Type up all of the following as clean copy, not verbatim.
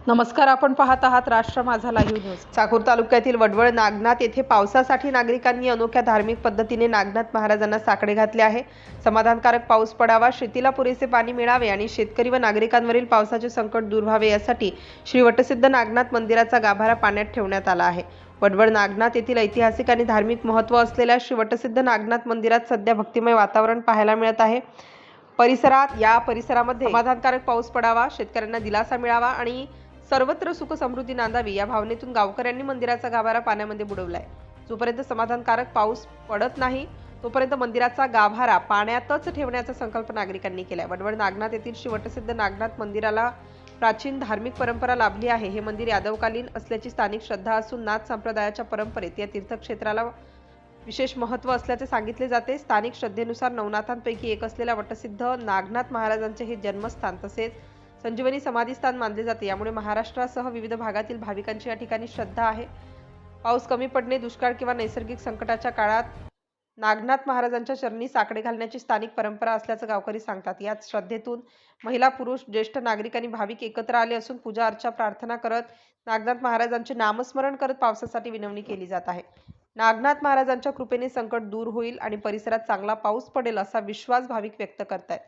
नमस्कार, आपण पाहत आहात राष्ट्र माझा लाईव्ह न्यूज। चाकूर तालुक्यातील वडवळ नागनाथ येथे पावसासाठी नागरिकांनी अनोख्या धार्मिक पद्धतीने नागनाथ महाराजांना साकडे घातले आहे। समाधानकारक पाऊस पडावा, शेतीला पुरेसे पाणी मिळावे आणि शेतकरी व नागरिकांवरील पावसाचे संकट दूर व्हावे यासाठी श्री वटसिद्ध नागनाथ मंदिराचा गाभारा पाण्यात ठेवण्यात आला आहे। वडवळ नागनाथ येथील ऐतिहासिक आणि धार्मिक महत्त्व असलेल्या श्री वटसिद्ध नागनाथ मंदिरात सध्या भक्तिमय वातावरण पाहायला मिळत आहे। परिसरामध्ये समाधानकारक पाऊस पडावा, शेतकऱ्यांना दिलासा मिळावा आणि सर्वत्र सुख समृद्धी नांदावी या भावनेतून गावकऱ्यांनी मंदिराचा गाभारा पाण्यामध्ये बुडवलाय। जोपर्यंत समाधानकारक पाऊस पडत नाही तोपर्यंत मंदिराचा गाभारा पाण्यातच ठेवण्याचा संकल्प नागरिकांनी केलाय। वडवळ नागनाथ येथील श्री वटसिद्ध नागनाथ मंदिराला प्राचीन धार्मिक परंपरा लाभली आहे। हे मंदिर यादवकालीन असल्याची स्थानिक श्रद्धा असून नाथ संप्रदायाच्या परंपरेत या तीर्थक्षेत्राला विशेष महत्त्व असल्याचे सांगितले जाते। स्थानिक श्रद्धेनुसार नवनाथांपैकी एक असलेल्या वटसिद्ध नागनाथ महाराजांचे हे जन्मस्थान तसेच संजीवनी समाधीस्थान मानले जाते। यामुळे महाराष्ट्रासह विविध भागातील भाविकांची या ठिकाणी श्रद्धा आहे। पाऊस कमी पडणे, दुष्काळ किंवा नैसर्गिक संकटाच्या काळात नागनाथ महाराजांच्या चरणी साकडे घालण्याची स्थानिक परंपरा असल्याचं गावकरी सांगतात। याच श्रद्धेतून महिला, पुरुष, ज्येष्ठ नागरिक आणि भाविक एकत्र आले असून पूजा अर्चा प्रार्थना करत नागनाथ महाराजांचे नामस्मरण करत पावसासाठी विनवणी केली जात आहे। नागनाथ महाराजांच्या कृपेने संकट दूर होईल आणि परिसरात चांगला पाऊस पडेल असा विश्वास भाविक व्यक्त करतात।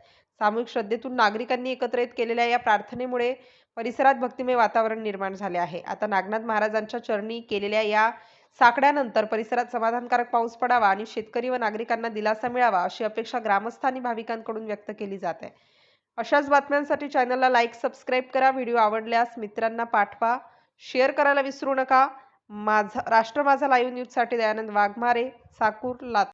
सामूहिक श्रद्धेतून नागरिकांनी एकत्रित केलेल्या या प्रार्थनेमुळे परिसरात भक्तिमय वातावरण निर्माण झाले आहे। आता नागनाथ महाराजांच्या चरणी केलेल्या या साकड्यानंतर परिसरात समाधानकारक पाऊस पडावा आणि शेतकरी व नागरिकांना दिलासा मिळावा अशी अपेक्षा ग्रामस्थांनी भाविकांकडून व्यक्त केली जात आहे। अशाच बातम्यांसाठी चॅनलला लाईक, सबस्क्राईब करा। व्हिडिओ आवडल्यास मित्रांना पाठवा, शेअर करायला विसरू नका। राष्ट्र माझा लाईव्ह न्यूजसाठी दयानंद वाघमारे, चाकूर, लातूर।